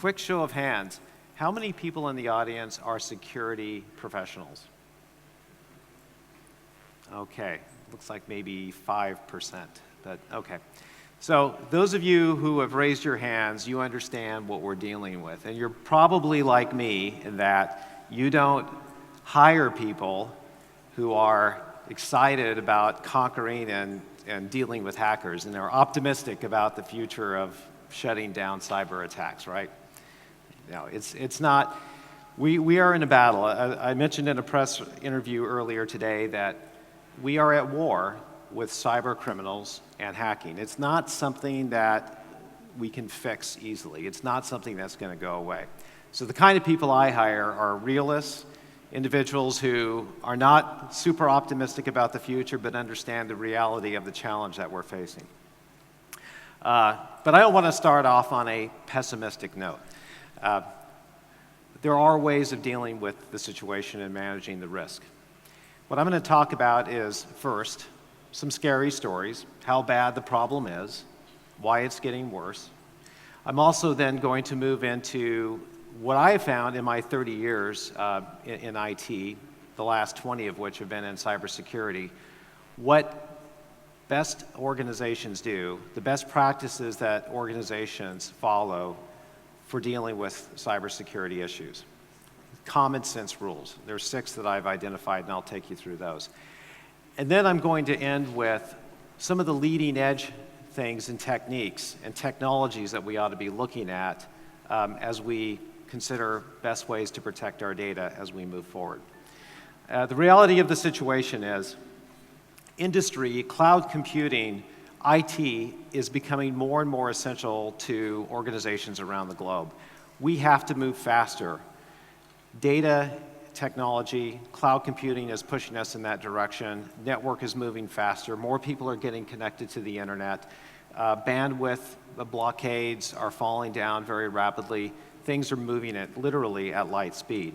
quick show of hands, how many people in the audience are security professionals? Okay, looks like maybe 5%, but okay. So those of you who have raised your hands, you understand what we're dealing with. And you're probably like me in that you don't hire people who are excited about conquering and dealing with hackers and are optimistic about the future of shutting down cyber attacks, right? No, it's not. We are in a battle. I mentioned in a press interview earlier today that we are at war with cyber criminals and hacking. It's not something that we can fix easily. It's not something that's going to go away. So the kind of people I hire are realists, individuals who are not super optimistic about the future but understand the reality of the challenge that we're facing. But I don't want to start off on a pessimistic note. There are ways of dealing with the situation and managing the risk. What I'm going to talk about is, first, some scary stories, how bad the problem is, why it's getting worse. I'm also then going to move into what I have found in my 30 years in IT, the last 20 of which have been in cybersecurity, what best organizations do, the best practices that organizations follow for dealing with cybersecurity issues. Common sense rules. There's 6 that I've identified, and I'll take you through those. And then I'm going to end with some of the leading edge things and techniques and technologies that we ought to be looking at as we consider best ways to protect our data as we move forward. The reality of the situation is industry, cloud computing, IT is becoming more and more essential to organizations around the globe. We have to move faster. Data, technology, cloud computing is pushing us in that direction. Network is moving faster. More people are getting connected to the internet. Bandwidth blockades are falling down very rapidly. Things are moving literally at light speed.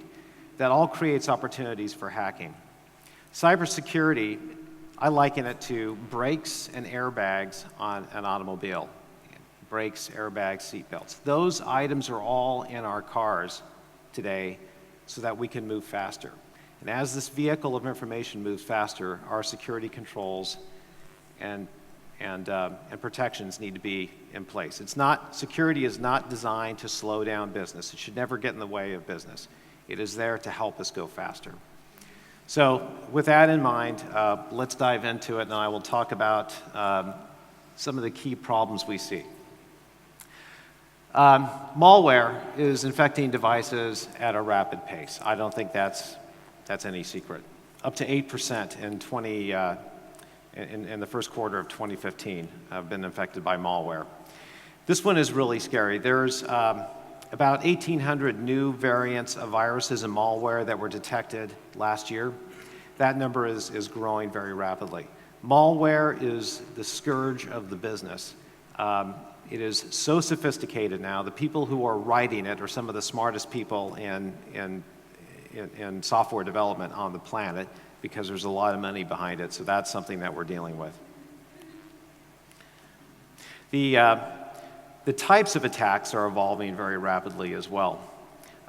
That all creates opportunities for hacking. Cybersecurity, I liken it to brakes and airbags on an automobile. Brakes, airbags, seatbelts. Those items are all in our cars today so that we can move faster. And as this vehicle of information moves faster, our security controls and protections need to be in place. Security is not designed to slow down business. It should never get in the way of business. It is there to help us go faster. So with that in mind, let's dive into it, and I will talk about some of the key problems we see. Malware is infecting devices at a rapid pace. I don't think that's any secret. Up to 8% in the first quarter of 2015 have been infected by malware. This one is really scary. There's about 1,800 new variants of viruses and malware that were detected last year. That number is growing very rapidly. Malware is the scourge of the business. It is so sophisticated now. The people who are writing it are some of the smartest people in software development on the planet because there's a lot of money behind it. So that's something that we're dealing with. The types of attacks are evolving very rapidly as well.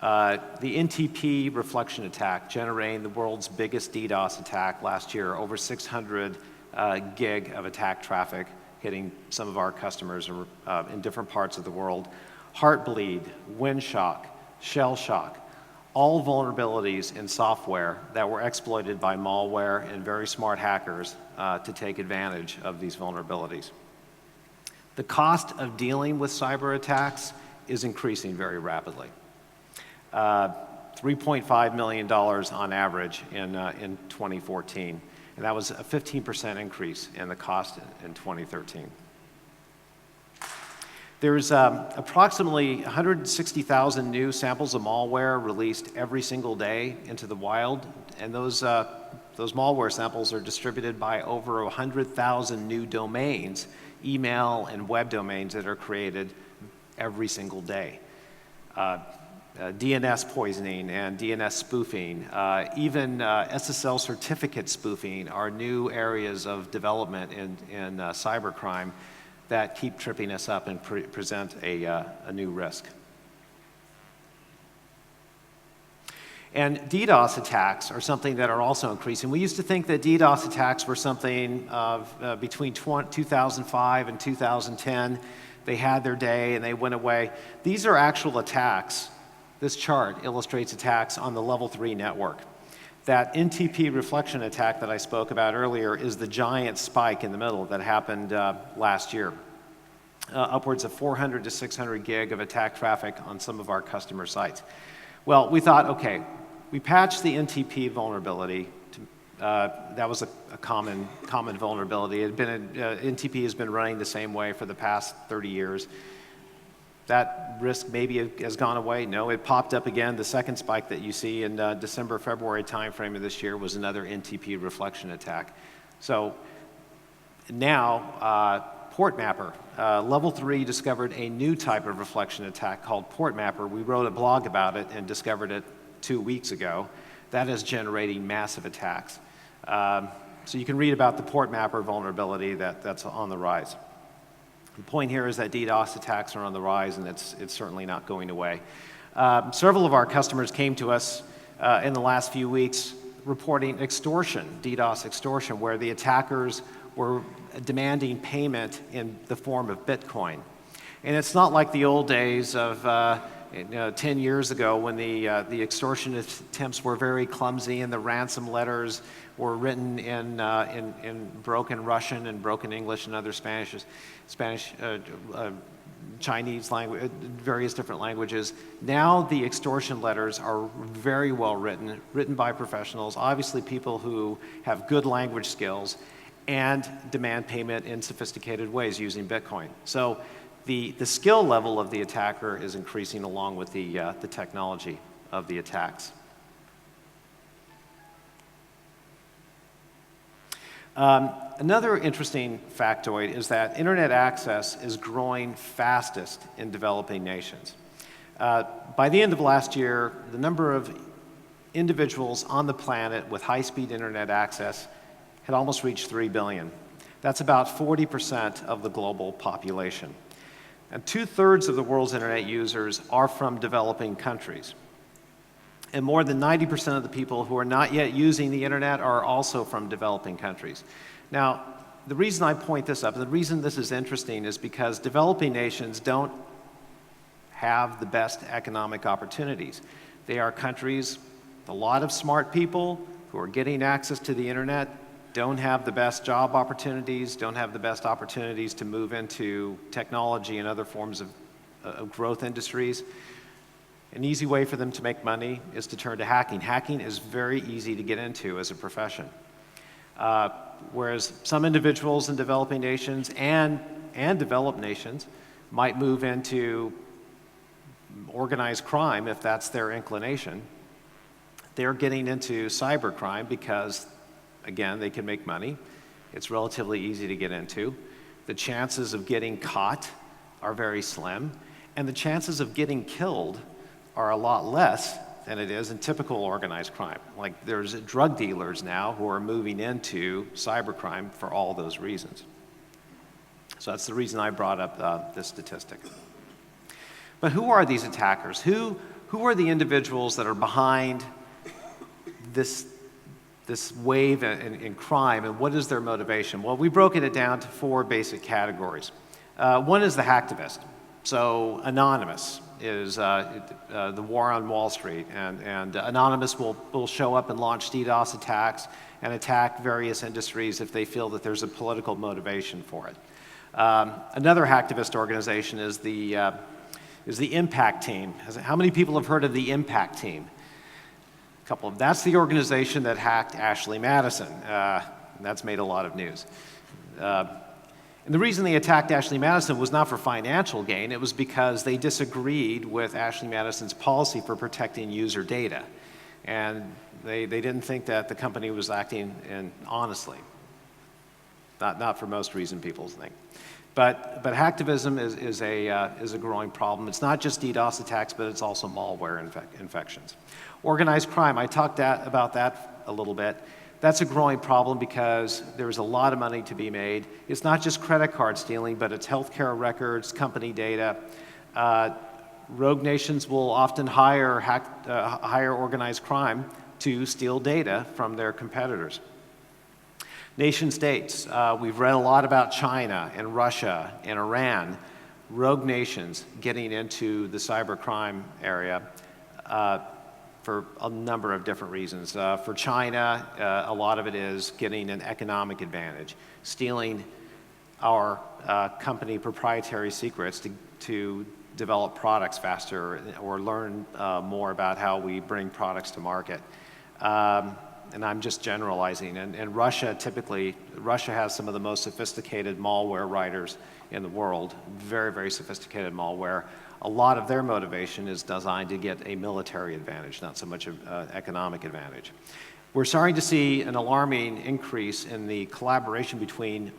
The NTP reflection attack, generating the world's biggest DDoS attack last year, over 600 gig of attack traffic, hitting some of our customers in different parts of the world. Heartbleed, wind shock, shell shock, all vulnerabilities in software that were exploited by malware and very smart hackers to take advantage of these vulnerabilities. The cost of dealing with cyber attacks is increasing very rapidly. $3.5 million on average in 2014. And that was a 15% increase in the cost in 2013. There's approximately 160,000 new samples of malware released every single day into the wild, and those malware samples are distributed by over 100,000 new domains, email and web domains that are created every single day. DNS poisoning and DNS spoofing, even SSL certificate spoofing are new areas of development in cybercrime that keep tripping us up and present a new risk. And DDoS attacks are something that are also increasing. We used to think that DDoS attacks were something of between 2005 and 2010. They had their day and they went away. These are actual attacks. This chart illustrates attacks on the level 3 network. That NTP reflection attack that I spoke about earlier is the giant spike in the middle that happened last year. Upwards of 400 to 600 gig of attack traffic on some of our customer sites. Well, we thought, okay, we patched the NTP vulnerability. That was a common vulnerability. NTP has been running the same way for the past 30 years. That risk maybe has gone away. No, it popped up again. The second spike that you see in December, February timeframe of this year was another NTP reflection attack. So now, Port Mapper, level 3 discovered a new type of reflection attack called Port Mapper. We wrote a blog about it and discovered it 2 weeks ago. That is generating massive attacks. So you can read about the Port Mapper vulnerability that's on the rise. The point here is that DDoS attacks are on the rise, and it's certainly not going away. Several of our customers came to us in the last few weeks reporting extortion, DDoS extortion, where the attackers were demanding payment in the form of Bitcoin. And it's not like the old days of 10 years ago when the extortion attempts were very clumsy and the ransom letters were written in broken Russian and broken English and other Spanish, Chinese language, various different languages. Now the extortion letters are very well written by professionals, obviously people who have good language skills and demand payment in sophisticated ways using Bitcoin. So the skill level of the attacker is increasing along with the technology of the attacks. Another interesting factoid is that internet access is growing fastest in developing nations. By the end of last year, the number of individuals on the planet with high-speed internet access had almost reached 3 billion. That's about 40% of the global population. And 2/3 of the world's internet users are from developing countries. And more than 90% of the people who are not yet using the internet are also from developing countries. Now, the reason I point this up, and the reason this is interesting is because developing nations don't have the best economic opportunities. They are countries, a lot of smart people who are getting access to the internet, don't have the best job opportunities, don't have the best opportunities to move into technology and other forms of growth industries. An easy way for them to make money is to turn to hacking. Hacking is very easy to get into as a profession. Whereas some individuals in developing nations and developed nations might move into organized crime if that's their inclination. They're getting into cybercrime because, again, they can make money. It's relatively easy to get into. The chances of getting caught are very slim, and the chances of getting killed are a lot less than it is in typical organized crime. Like there's drug dealers now who are moving into cybercrime for all those reasons. So that's the reason I brought up this statistic. But who are these attackers? Who are the individuals that are behind this wave in crime, and what is their motivation? Well, we've broken it down to 4 basic categories. One is the hacktivist. So anonymous is the war on Wall Street, and anonymous will show up and launch DDoS attacks and attack various industries if they feel that there's a political motivation for it. Another hacktivist organization is the Impact Team. How many people have heard of the Impact Team? A couple of. That's the organization that hacked Ashley Madison. That's made a lot of news. And the reason they attacked Ashley Madison was not for financial gain. It was because they disagreed with Ashley Madison's policy for protecting user data. And they didn't think that the company was acting honestly. Not for most reason people think. But hacktivism is a growing problem. It's not just DDoS attacks, but it's also malware infections. Organized crime, I talked about that a little bit. That's a growing problem because there's a lot of money to be made. It's not just credit card stealing, but it's healthcare records, company data. Rogue nations will often hire organized crime to steal data from their competitors. Nation states, we've read a lot about China and Russia and Iran, rogue nations getting into the cybercrime area for a number of different reasons. For China, a lot of it is getting an economic advantage, stealing our company proprietary secrets to develop products faster or learn more about how we bring products to market. And I'm just generalizing. And Russia, Russia has some of the most sophisticated malware writers in the world, very, very sophisticated malware. A lot of their motivation is designed to get a military advantage, not so much an economic advantage. We're starting to see an alarming increase in the collaboration between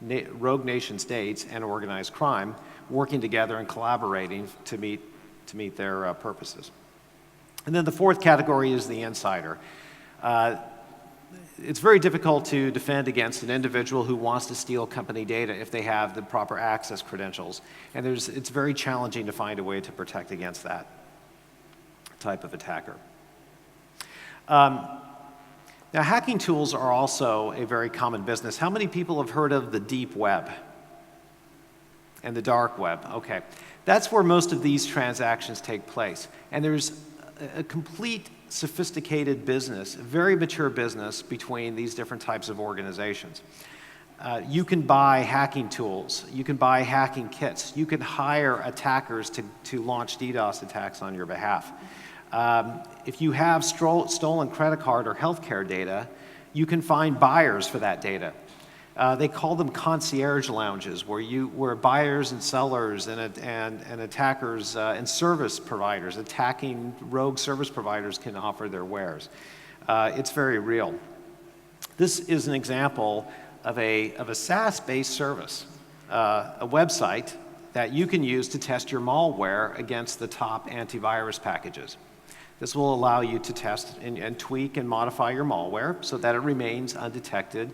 rogue nation states and organized crime, working together and collaborating to meet their purposes. And then the fourth category is the insider. It's very difficult to defend against an individual who wants to steal company data if they have the proper access credentials. And it's very challenging to find a way to protect against that type of attacker. Now, hacking tools are also a very common business. How many people have heard of the deep web and the dark web? Okay, that's where most of these transactions take place. And there's a complete sophisticated business, a very mature business between these different types of organizations. You can buy hacking tools, you can buy hacking kits, you can hire attackers to launch DDoS attacks on your behalf. If you have stolen credit card or healthcare data, you can find buyers for that data. They call them concierge lounges, where buyers and sellers and attackers and service providers, attacking rogue service providers, can offer their wares. It's very real. This is an example of a SaaS-based service, a website that you can use to test your malware against the top antivirus packages. This will allow you to test and tweak and modify your malware so that it remains undetected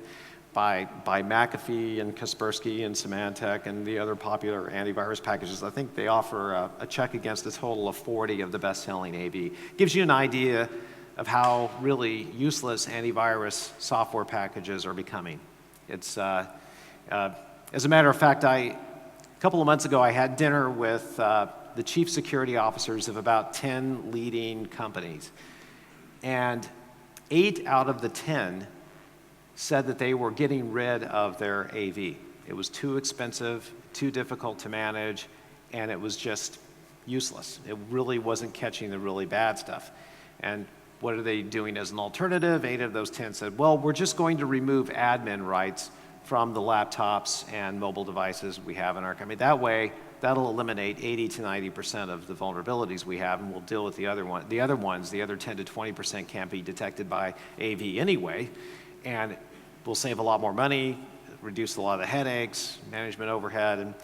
by McAfee and Kaspersky and Symantec and the other popular antivirus packages. I think they offer a check against a total of 40 of the best-selling AV. Gives you an idea of how really useless antivirus software packages are becoming. It's, as a matter of fact, a couple of months ago, I had dinner with the chief security officers of about 10 leading companies. And 8 out of the 10 said that they were getting rid of their AV. It was too expensive, too difficult to manage, and it was just useless. It really wasn't catching the really bad stuff. And what are they doing as an alternative? 8 of those 10 said, well, we're just going to remove admin rights from the laptops and mobile devices we have in our company. That way, that'll eliminate 80 to 90% of the vulnerabilities we have, and we'll deal with the other ones. The other 10 to 20% can't be detected by AV anyway, and we'll save a lot more money, reduce a lot of the headaches, management overhead. And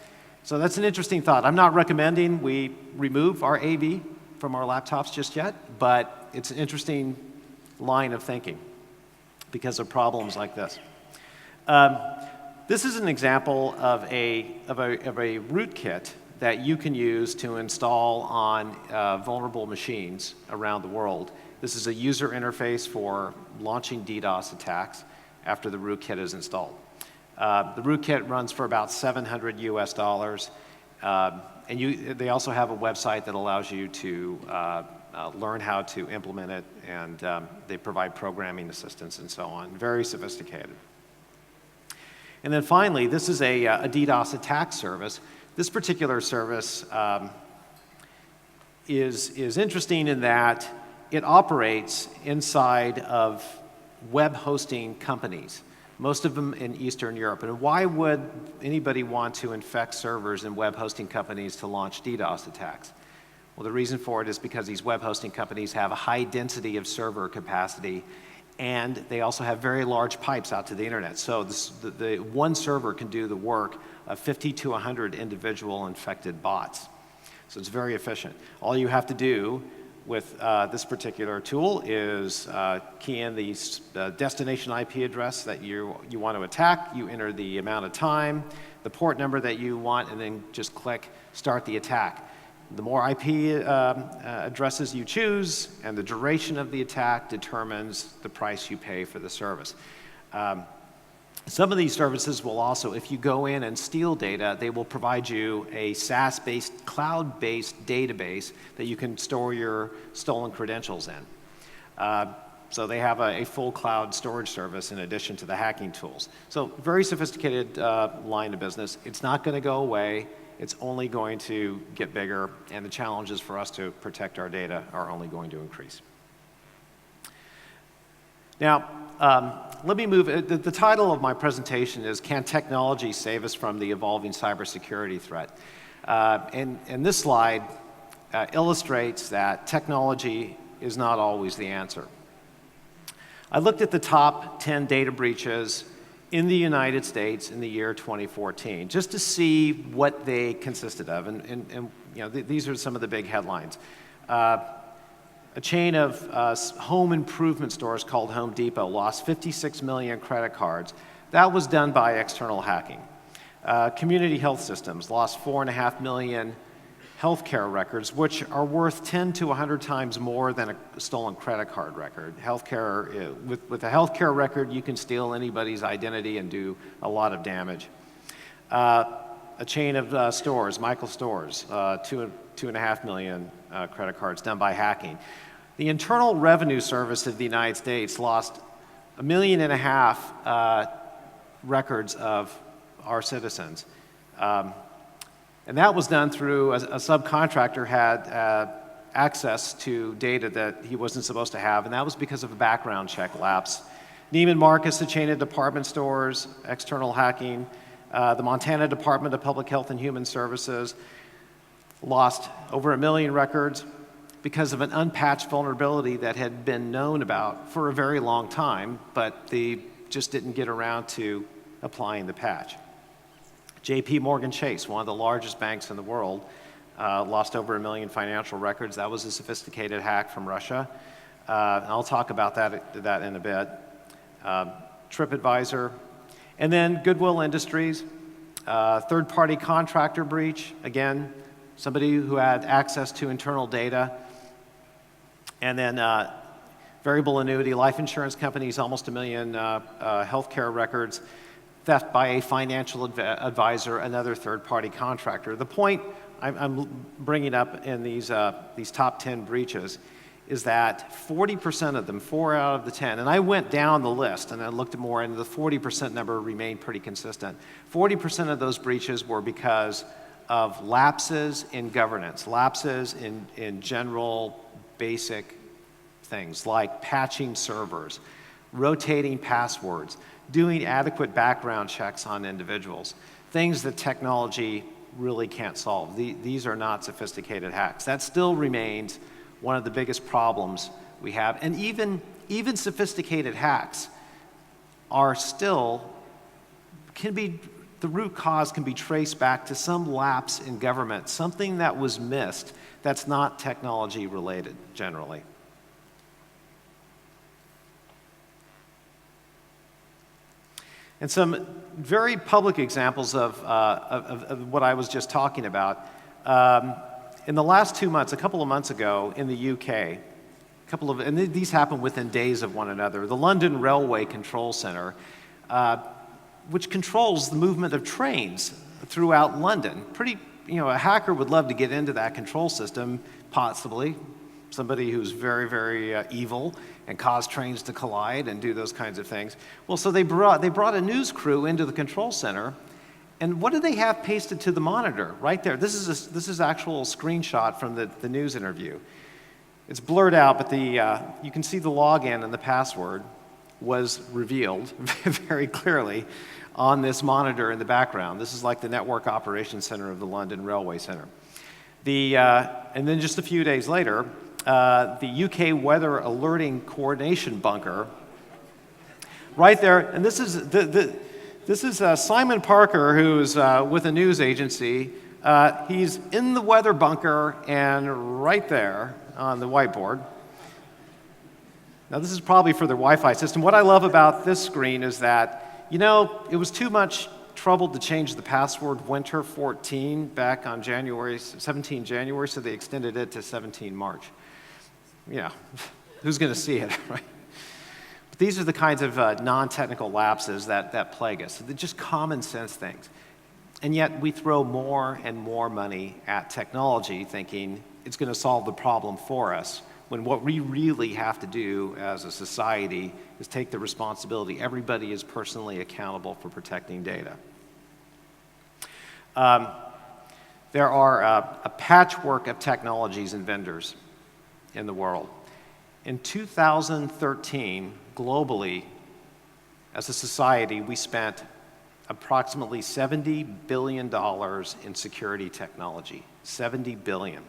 so that's an interesting thought. I'm not recommending we remove our AV from our laptops just yet, but it's an interesting line of thinking because of problems like this. This is an example of a rootkit that you can use to install on vulnerable machines around the world. This is a user interface for launching DDoS attacks after the rootkit is installed. The rootkit runs for about $700 US, and they also have a website that allows you to learn how to implement it, and they provide programming assistance and so on. Very sophisticated. And then finally, this is a DDoS attack service. This particular service is interesting in that it operates inside of web hosting companies, most of them in Eastern Europe. And why would anybody want to infect servers in web hosting companies to launch DDoS attacks? Well, the reason for it is because these web hosting companies have a high density of server capacity, and they also have very large pipes out to the internet. So the one server can do the work of 50 to 100 individual infected bots. So it's very efficient. All you have to do with this particular tool is key in the destination IP address that you want to attack. You enter the amount of time, the port number that you want, and then just click Start the Attack. The more IP addresses you choose and the duration of the attack determines the price you pay for the service. Some of these services will also, if you go in and steal data, they will provide you a SaaS-based, cloud-based database that you can store your stolen credentials in. So they have a full cloud storage service in addition to the hacking tools. So very sophisticated line of business. It's not going to go away. It's only going to get bigger, and the challenges for us to protect our data are only going to increase. Now, let me move. The title of my presentation is Can Technology Save Us from the Evolving Cybersecurity Threat? And this slide illustrates that technology is not always the answer. I looked at the top 10 data breaches in the United States in the year 2014, just to see what they consisted of. And you know, these are some of the big headlines. A chain of home improvement stores called Home Depot lost 56 million credit cards. That was done by external hacking. Community health systems lost 4.5 million healthcare records, which are worth 10 to 100 times more than a stolen credit card record. Healthcare, with a healthcare record, you can steal anybody's identity and do a lot of damage. A chain of stores, Michael Stores, 2.5 million credit cards done by hacking. The Internal Revenue Service of the United States lost 1.5 million records of our citizens. And that was done through a subcontractor had access to data that he wasn't supposed to have, and that was because of a background check lapse. Neiman Marcus, a chain of department stores, external hacking. The Montana Department of Public Health and Human Services lost over 1 million records because of an unpatched vulnerability that had been known about for a very long time, but they just didn't get around to applying the patch. JP Morgan Chase, one of the largest banks in the world, lost over 1 million financial records. That was a sophisticated hack from Russia. I'll talk about that in a bit. TripAdvisor. And then Goodwill Industries, third-party contractor breach. Again, somebody who had access to internal data. And then variable annuity life insurance companies, almost 1 million healthcare records. Theft by a financial advisor, another third-party contractor. The point I'm bringing up in these top 10 breaches is that 40% of them, 4 out of the 10, and I went down the list and I looked more, and the 40% number remained pretty consistent. 40% of those breaches were because of lapses in governance, lapses in general basic things like patching servers, rotating passwords, doing adequate background checks on individuals, things that technology really can't solve. These are not sophisticated hacks. That still remains one of the biggest problems we have. And even sophisticated hacks are still, the root cause can be traced back to some lapse in government, something that was missed that's not technology related generally. And some very public examples of what I was just talking about. In the last 2 months, a couple of months ago in the UK, and these happen within days of one another, the London Railway Control Center, which controls the movement of trains throughout London. A hacker would love to get into that control system, possibly. Somebody who's very, very evil and cause trains to collide and do those kinds of things. Well, so they brought a news crew into the control center, and what do they have pasted to the monitor right there? This is actual screenshot from the news interview. It's blurred out, but you can see the login and the password was revealed very clearly on this monitor in the background. This is like the network operations center of the London Railway Center. And then just a few days later, the UK Weather Alerting Coordination Bunker, right there, and this is Simon Parker, who's with a news agency. He's in the weather bunker and right there on the whiteboard. Now this is probably for their Wi-Fi system. What I love about this screen is that, it was too much troubled to change the password winter 14 back on 17 January, so they extended it to 17 March. Yeah, who's going to see it, right? But these are the kinds of non-technical lapses that plague us. They're just common sense things. And yet we throw more and more money at technology thinking it's going to solve the problem for us, when what we really have to do as a society is take the responsibility. Everybody is personally accountable for protecting data. There are a patchwork of technologies and vendors in the world. In 2013, globally, as a society, we spent approximately $70 billion in security technology, $70 billion.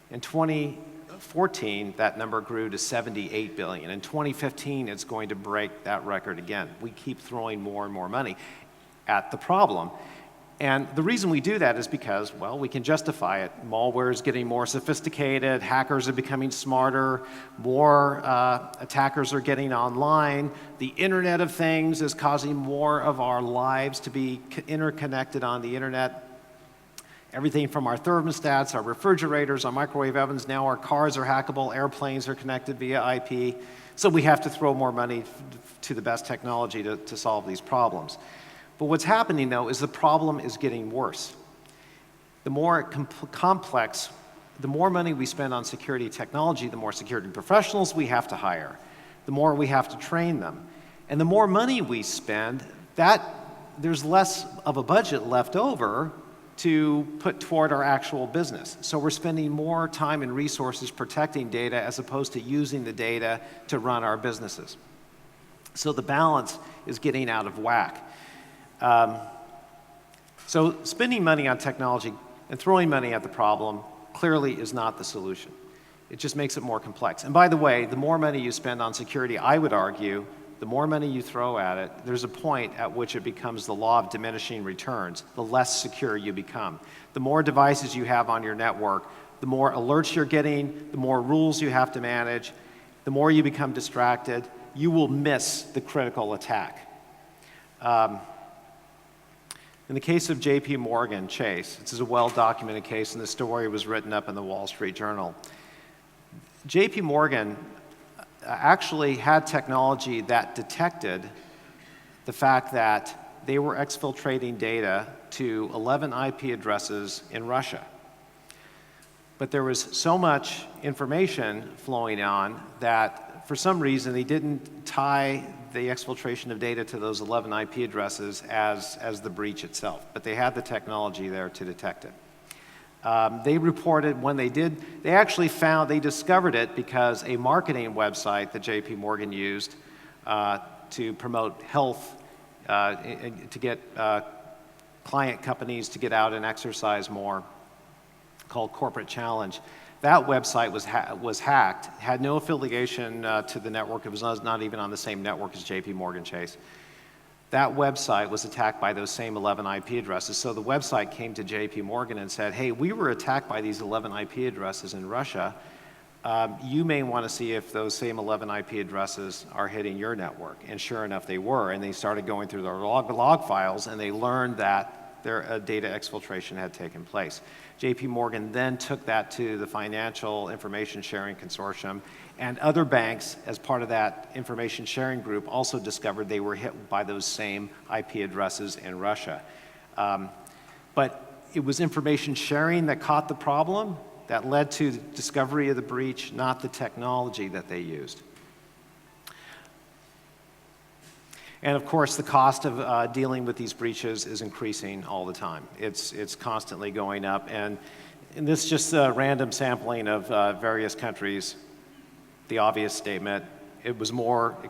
In 2014, that number grew to $78 billion. In 2015, it's going to break that record again. We keep throwing more and more money at the problem. And the reason we do that is because, well, we can justify it. Malware is getting more sophisticated, hackers are becoming smarter, more attackers are getting online, the Internet of Things is causing more of our lives to be interconnected on the internet. Everything from our thermostats, our refrigerators, our microwave ovens, now our cars are hackable, airplanes are connected via IP. So we have to throw more money to the best technology to solve these problems. But what's happening, though, is the problem is getting worse. The more complex, the more money we spend on security technology, the more security professionals we have to hire, the more we have to train them. And the more money we spend, there's less of a budget left over to put toward our actual business. So we're spending more time and resources protecting data as opposed to using the data to run our businesses. So the balance is getting out of whack. So spending money on technology and throwing money at the problem clearly is not the solution. It just makes it more complex. And by the way, the more money you spend on security, I would argue, the more money you throw at it, there's a point at which it becomes the law of diminishing returns, the less secure you become. The more devices you have on your network, the more alerts you're getting, the more rules you have to manage, the more you become distracted, you will miss the critical attack. In the case of JP Morgan Chase, this is a well-documented case, and the story was written up in the Wall Street Journal. JP Morgan actually had technology that detected the fact that they were exfiltrating data to 11 IP addresses in Russia. But there was so much information flowing on that for some reason they didn't tie the exfiltration of data to those 11 IP addresses as the breach itself, but they had the technology there to detect it. They reported when they did, they discovered it because a marketing website that JP Morgan used to promote health, to get client companies to get out and exercise more, called Corporate Challenge. That website was hacked, had no affiliation to the network. It was not even on the same network as JP Morgan Chase. That website was attacked by those same 11 IP addresses. So the website came to JP Morgan and said, hey, we were attacked by these 11 IP addresses in Russia. You may want to see if those same 11 IP addresses are hitting your network. And sure enough, they were. And they started going through their log files, and they learned that their data exfiltration had taken place. JP Morgan then took that to the Financial Information Sharing Consortium, and other banks, as part of that information sharing group, also discovered they were hit by those same IP addresses in Russia. But it was information sharing that caught the problem, that led to the discovery of the breach, not the technology that they used. And of course, the cost of dealing with these breaches is increasing all the time. It's constantly going up. And this is just a random sampling of various countries. The obvious statement, it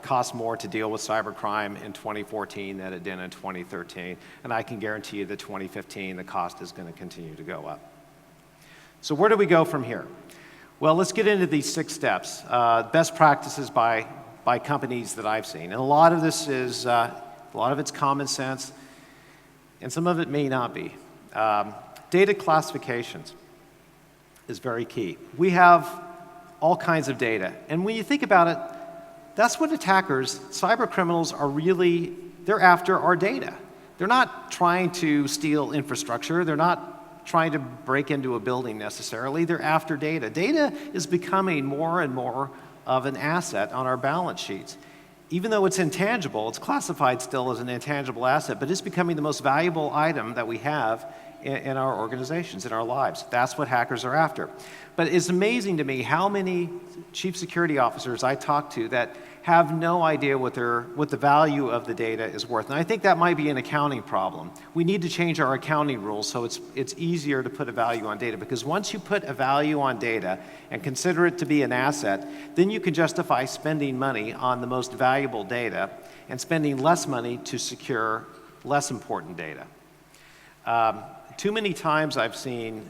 cost more to deal with cybercrime in 2014 than it did in 2013. And I can guarantee you that 2015, the cost is going to continue to go up. So where do we go from here? Well, let's get into these 6 steps. Best practices by companies that I've seen. And a lot of this is, a lot of it's common sense, and some of it may not be. Data classifications is very key. We have all kinds of data, and when you think about it, that's what attackers, cyber criminals are really, they're after our data. They're not trying to steal infrastructure. They're not trying to break into a building necessarily. They're after data. Data is becoming more and more of an asset on our balance sheets. Even though it's intangible, it's classified still as an intangible asset, but it's becoming the most valuable item that we have in our organizations, in our lives. That's what hackers are after. But it's amazing to me how many chief security officers I talk to that have no idea what the value of the data is worth. And I think that might be an accounting problem. We need to change our accounting rules so it's easier to put a value on data, because once you put a value on data and consider it to be an asset, then you can justify spending money on the most valuable data and spending less money to secure less important data. Too many times I've seen,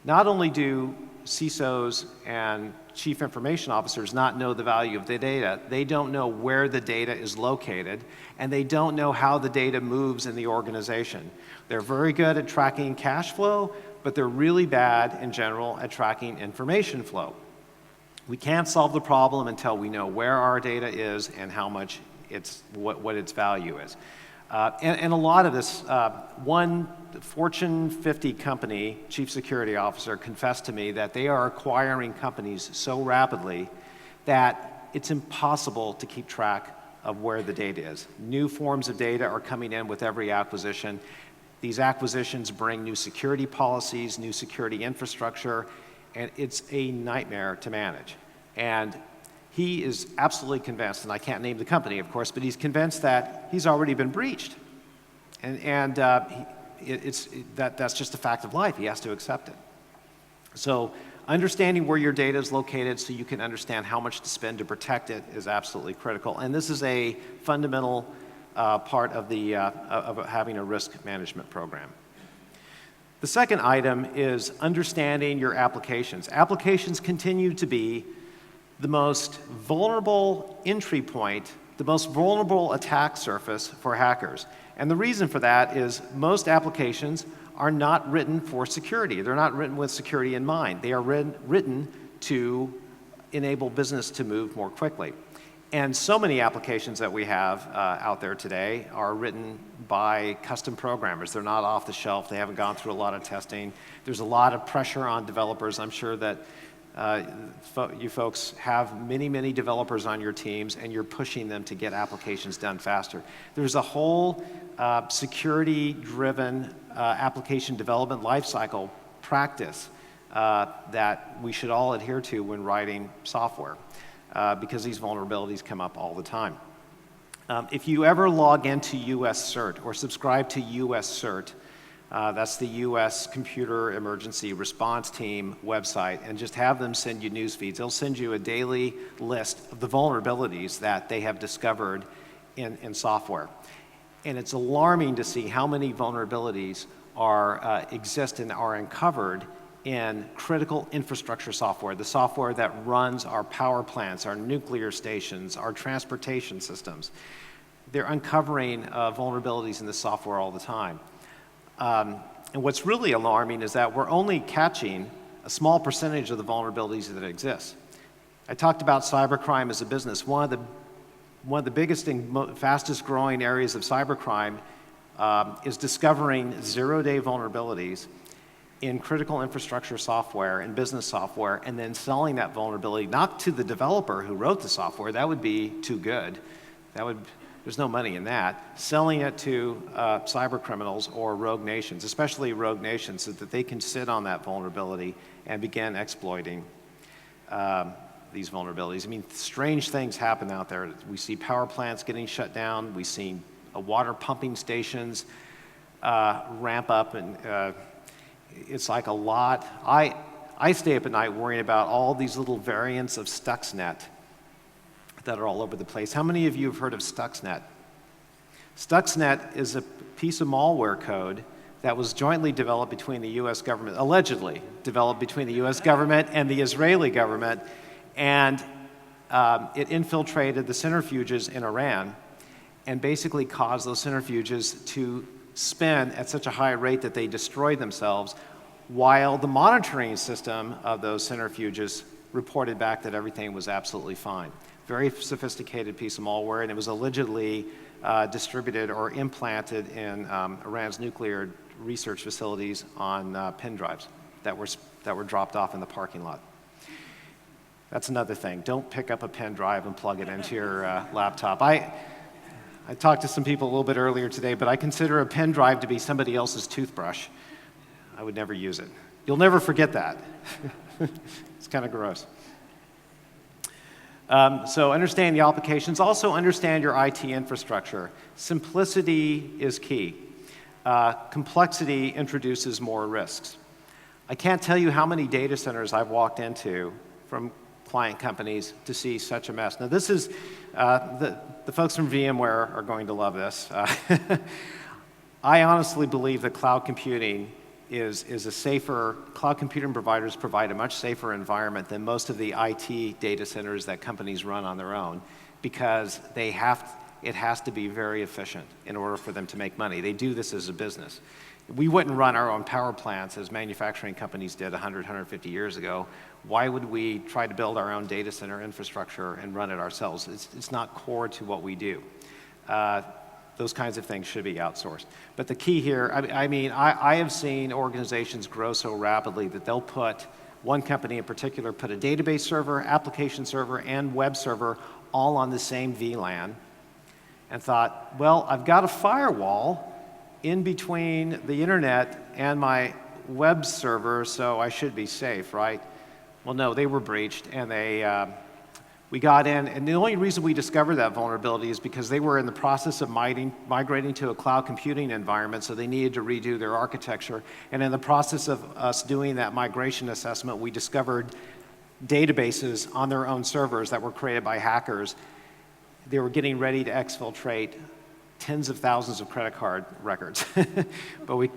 not only do CISOs and chief information officers not know the value of the data, they don't know where the data is located, and they don't know how the data moves in the organization. They're very good at tracking cash flow, but they're really bad in general at tracking information flow. We can't solve the problem until we know where our data is and how much what its value is. And a lot of this, one Fortune 50 company chief security officer confessed to me that they are acquiring companies so rapidly that it's impossible to keep track of where the data is. New forms of data are coming in with every acquisition. These acquisitions bring new security policies, new security infrastructure, and it's a nightmare to manage. And he is absolutely convinced, and I can't name the company, of course, but he's convinced that he's already been breached. And that's just a fact of life. He has to accept it. So understanding where your data is located so you can understand how much to spend to protect it is absolutely critical. And this is a fundamental part of having a risk management program. The second item is understanding your applications. Applications continue to be the most vulnerable entry point, the most vulnerable attack surface for hackers. And the reason for that is most applications are not written for security. They're not written with security in mind. They are written to enable business to move more quickly. And so many applications that we have out there today are written by custom programmers. They're not off the shelf. They haven't gone through a lot of testing. There's a lot of pressure on developers. I'm sure that you folks have many, many developers on your teams, and you're pushing them to get applications done faster. There's a whole security-driven application development lifecycle practice that we should all adhere to when writing software, because these vulnerabilities come up all the time. If you ever log into US CERT or subscribe to US CERT, that's the US Computer Emergency Response Team website, and just have them send you news feeds. They'll send you a daily list of the vulnerabilities that they have discovered in software. And it's alarming to see how many vulnerabilities exist and are uncovered in critical infrastructure software, the software that runs our power plants, our nuclear stations, our transportation systems. They're uncovering vulnerabilities in the software all the time. And what's really alarming is that we're only catching a small percentage of the vulnerabilities that exist. I talked about cybercrime as a business. One of the biggest and fastest growing areas of cybercrime is discovering zero-day vulnerabilities in critical infrastructure software and business software, and then selling that vulnerability not to the developer who wrote the software. That would be too good. There's no money in that. Selling it to cyber criminals or rogue nations, especially rogue nations, so that they can sit on that vulnerability and begin exploiting these vulnerabilities. I mean, strange things happen out there. We see power plants getting shut down. We've seen water pumping stations ramp up, and it's like a lot. I stay up at night worrying about all these little variants of Stuxnet that are all over the place. How many of you have heard of Stuxnet? Stuxnet is a piece of malware code that was jointly developed between the US government, allegedly developed between the US government and the Israeli government, and it infiltrated the centrifuges in Iran and basically caused those centrifuges to spin at such a high rate that they destroyed themselves, while the monitoring system of those centrifuges reported back that everything was absolutely fine. Very sophisticated piece of malware, and it was allegedly distributed or implanted in Iran's nuclear research facilities on pen drives that were dropped off in the parking lot. That's another thing. Don't pick up a pen drive and plug it into your laptop. I talked to some people a little bit earlier today, but I consider a pen drive to be somebody else's toothbrush. I would never use it. You'll never forget that. It's kind of gross. So understand the applications. Also understand your IT infrastructure. Simplicity is key. Complexity introduces more risks. I can't tell you how many data centers I've walked into from client companies to see such a mess. Now this is, the folks from VMware are going to love this. I honestly believe that cloud computing is a safer, cloud computing providers provide a much safer environment than most of the IT data centers that companies run on their own, because it has to be very efficient in order for them to make money. They do this as a business. We wouldn't run our own power plants as manufacturing companies did 100, 150 years ago. Why would we try to build our own data center infrastructure and run it ourselves? It's not core to what we do. Those kinds of things should be outsourced. But the key here, I have seen organizations grow so rapidly that they'll put, one company in particular, put a database server, application server, and web server all on the same VLAN, and thought, well, I've got a firewall in between the internet and my web server, so I should be safe, right? Well, no, they were breached, and we got in, and the only reason we discovered that vulnerability is because they were in the process of migrating to a cloud computing environment, so they needed to redo their architecture. And in the process of us doing that migration assessment, we discovered databases on their own servers that were created by hackers. They were getting ready to exfiltrate tens of thousands of credit card records. But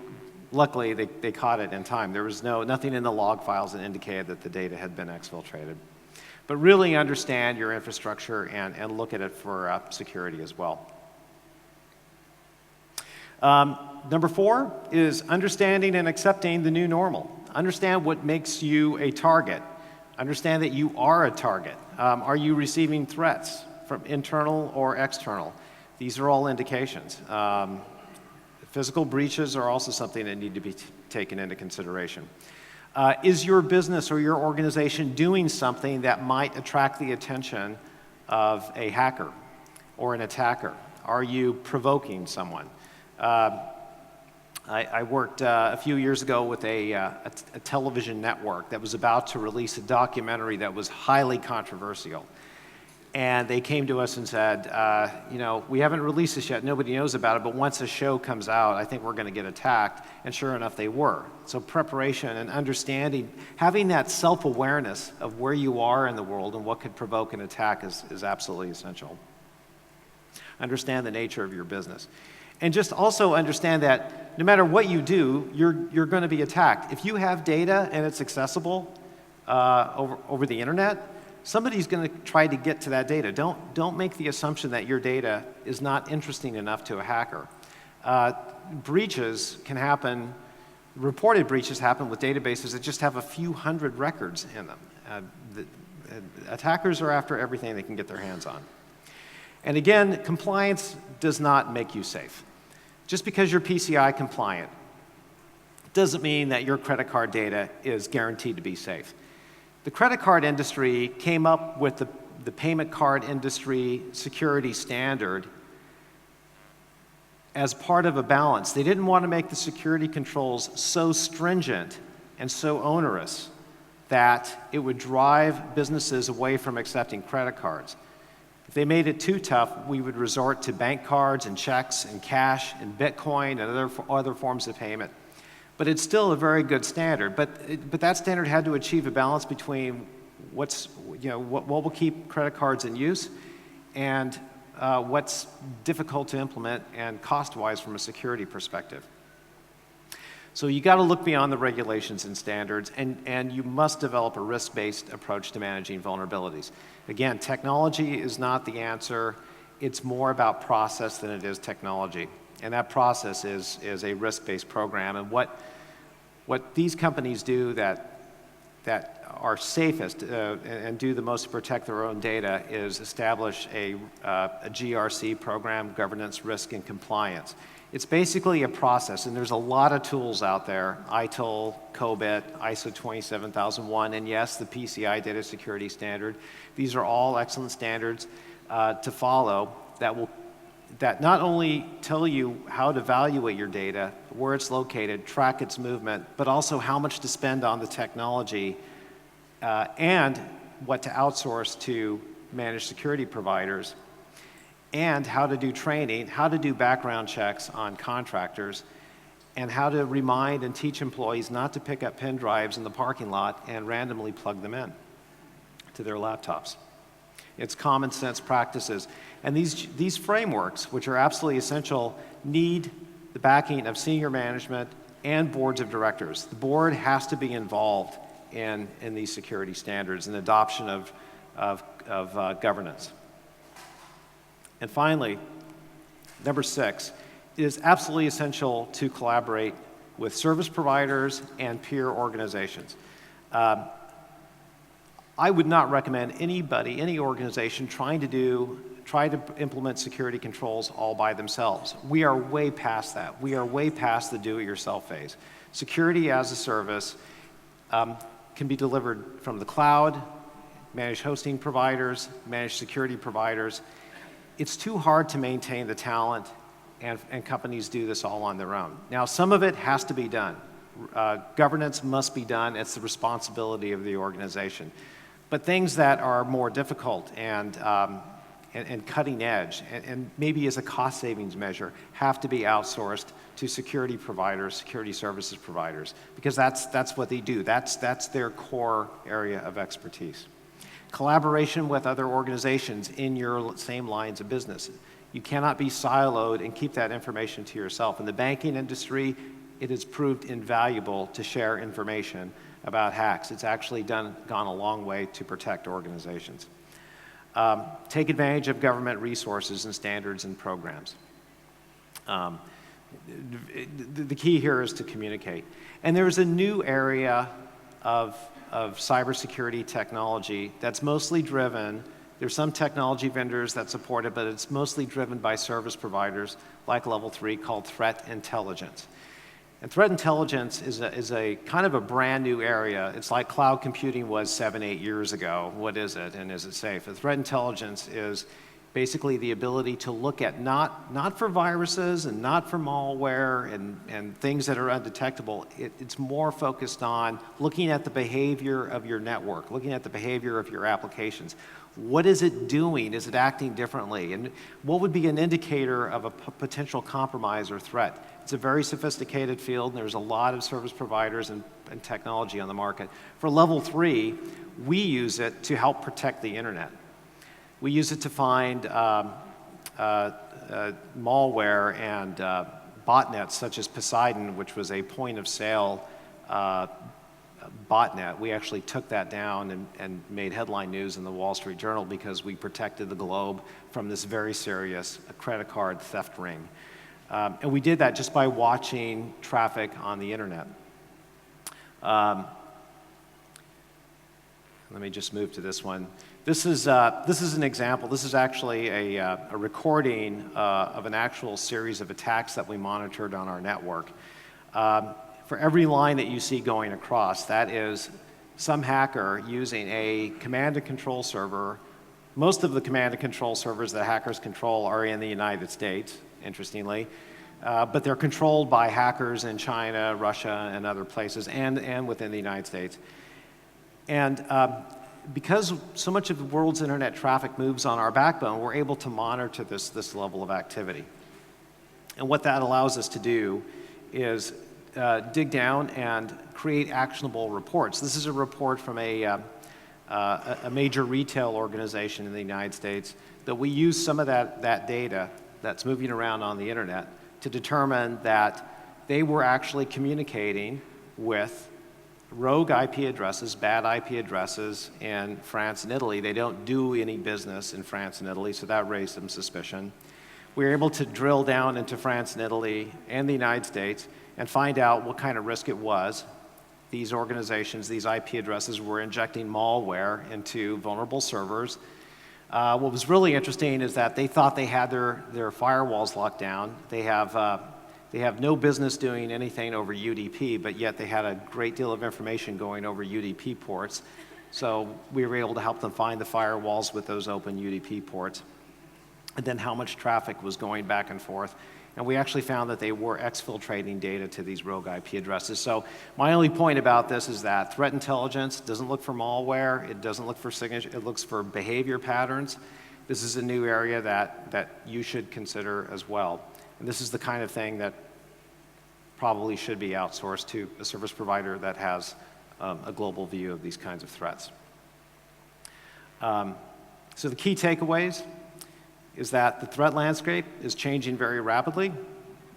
luckily, they caught it in time. There was nothing in the log files that indicated that the data had been exfiltrated. But really understand your infrastructure and look at it for security as well. Number 4 is understanding and accepting the new normal. Understand what makes you a target. Understand that you are a target. Are you receiving threats from internal or external? These are all indications. Physical breaches are also something that need to be taken into consideration. Is your business or your organization doing something that might attract the attention of a hacker or an attacker? Are you provoking someone? I worked a few years ago with a television network that was about to release a documentary that was highly controversial. And they came to us and said, we haven't released this yet, nobody knows about it, but once the show comes out, I think we're going to get attacked. And sure enough, they were. So preparation and understanding, having that self-awareness of where you are in the world and what could provoke an attack is absolutely essential. Understand the nature of your business. And just also understand that no matter what you do, you're going to be attacked. If you have data and it's accessible over the internet, somebody's going to try to get to that data. Don't make the assumption that your data is not interesting enough to a hacker. Breaches can happen, reported breaches happen with databases that just have a few hundred records in them. Attackers are after everything they can get their hands on. And again, compliance does not make you safe. Just because you're PCI compliant doesn't mean that your credit card data is guaranteed to be safe. The credit card industry came up with the payment card industry security standard as part of a balance. They didn't want to make the security controls so stringent and so onerous that it would drive businesses away from accepting credit cards. If they made it too tough, we would resort to bank cards and checks and cash and Bitcoin and other forms of payment. But it's still a very good standard. But that standard had to achieve a balance between what will keep credit cards in use and what's difficult to implement and cost-wise from a security perspective. So you got to look beyond the regulations and standards, and you must develop a risk-based approach to managing vulnerabilities. Again, technology is not the answer. It's more about process than it is technology. And that process is a risk-based program. And what these companies do that are safest and do the most to protect their own data is establish a GRC program, governance, risk, and compliance. It's basically a process, and there's a lot of tools out there, ITIL, COBIT, ISO 27001, and yes, the PCI data security standard. These are all excellent standards to follow that not only tell you how to evaluate your data, where it's located, track its movement, but also how much to spend on the technology and what to outsource to managed security providers, and how to do training, how to do background checks on contractors, and how to remind and teach employees not to pick up pen drives in the parking lot and randomly plug them in to their laptops. It's common sense practices. And these frameworks, which are absolutely essential, need the backing of senior management and boards of directors. The board has to be involved in these security standards and adoption of governance. And finally, number 6, it is absolutely essential to collaborate with service providers and peer organizations. I would not recommend anybody, any organization, try to implement security controls all by themselves. We are way past that. We are way past the do-it-yourself phase. Security as a service can be delivered from the cloud, managed hosting providers, managed security providers. It's too hard to maintain the talent, and companies do this all on their own. Now, some of it has to be done. Governance must be done. It's the responsibility of the organization. But things that are more difficult and cutting edge, and maybe as a cost savings measure, have to be outsourced to security providers, security services providers, because that's what they do. That's their core area of expertise. Collaboration with other organizations in your same lines of business. You cannot be siloed and keep that information to yourself. In the banking industry, it has proved invaluable to share information about hacks. It's actually gone a long way to protect organizations. Take advantage of government resources and standards and programs. The key here is to communicate. And there's a new area of cybersecurity technology that's mostly driven, there's some technology vendors that support it, but it's mostly driven by service providers like Level 3 called threat intelligence. And threat intelligence is a kind of a brand new area. It's like cloud computing was 7-8 years ago. What is it, and is it safe? The threat intelligence is basically the ability to look at not for viruses and not for malware and things that are undetectable. It's more focused on looking at the behavior of your network, looking at the behavior of your applications. What is it doing? Is it acting differently? And what would be an indicator of a potential compromise or threat? It's a very sophisticated field, and there's a lot of service providers and technology on the market. For Level 3, we use it to help protect the internet. We use it to find malware and botnets such as Poseidon, which was a point-of-sale botnet. We actually took that down and made headline news in the Wall Street Journal because we protected the globe from this very serious credit card theft ring. And we did that just by watching traffic on the internet. Let me just move to this one. This is an example. This is actually a recording of an actual series of attacks that we monitored on our network. For every line that you see going across, that is some hacker using a command and control server. Most of the command and control servers that hackers control are in the United States, interestingly. But they're controlled by hackers in China, Russia, and other places, and within the United States. And because so much of the world's internet traffic moves on our backbone, we're able to monitor this level of activity. And what that allows us to do is dig down and create actionable reports. This is a report from a major retail organization in the United States that we use some of that data that's moving around on the internet to determine that they were actually communicating with rogue IP addresses, bad IP addresses in France and Italy. They don't do any business in France and Italy, so that raised some suspicion. We were able to drill down into France and Italy and the United States and find out what kind of risk it was. these organizations, these IP addresses, were injecting malware into vulnerable servers. What was really interesting is that they thought they had their firewalls locked down. They have no business doing anything over UDP, but yet they had a great deal of information going over UDP ports. So we were able to help them find the firewalls with those open UDP ports, and then how much traffic was going back and forth. And we actually found that they were exfiltrating data to these rogue IP addresses. So my only point about this is that threat intelligence doesn't look for malware, it doesn't look for signature, it looks for behavior patterns. This is a new area that you should consider as well. And this is the kind of thing that probably should be outsourced to a service provider that has a global view of these kinds of threats. So the key takeaways is that the threat landscape is changing very rapidly,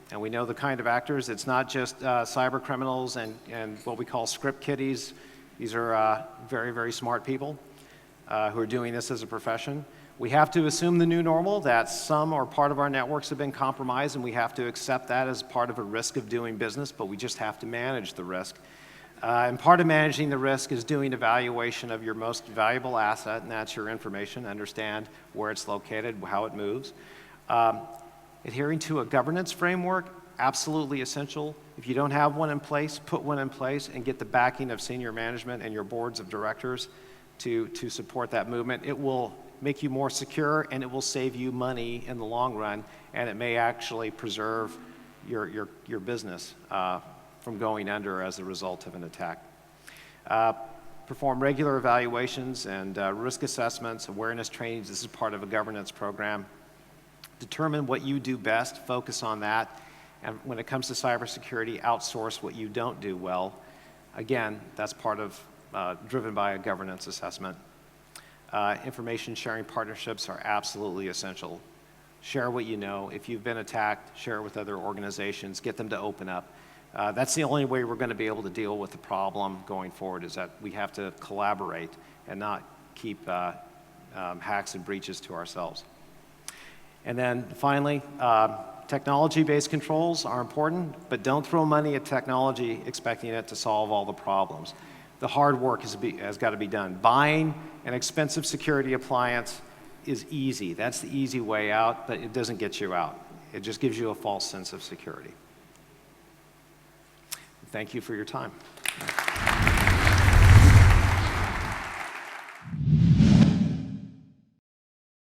and we know the kind of actors. It's not just cyber criminals and what we call script kiddies. These are very, very smart people who are doing this as a profession. We have to assume the new normal, that some or part of our networks have been compromised, and we have to accept that as part of a risk of doing business, but we just have to manage the risk. And part of managing the risk is doing evaluation of your most valuable asset, and that's your information, understand where it's located, how it moves. Adhering to a governance framework, absolutely essential. If you don't have one in place, put one in place and get the backing of senior management and your boards of directors to support that movement. It will make you more secure, and it will save you money in the long run, and it may actually preserve your business from going under as a result of an attack. Perform regular evaluations and risk assessments, awareness trainings. This is part of a governance program. Determine what you do best, focus on that. And when it comes to cybersecurity, outsource what you don't do well. Again, that's part of driven by a governance assessment. Information sharing partnerships are absolutely essential. Share what you know. If you've been attacked, share it with other organizations, get them to open up. That's the only way we're going to be able to deal with the problem going forward, is that we have to collaborate and not keep hacks and breaches to ourselves. And then finally, technology-based controls are important, but don't throw money at technology expecting it to solve all the problems. The hard work has got to be done. Buying an expensive security appliance is easy. That's the easy way out, but it doesn't get you out. It just gives you a false sense of security. Thank you for your time.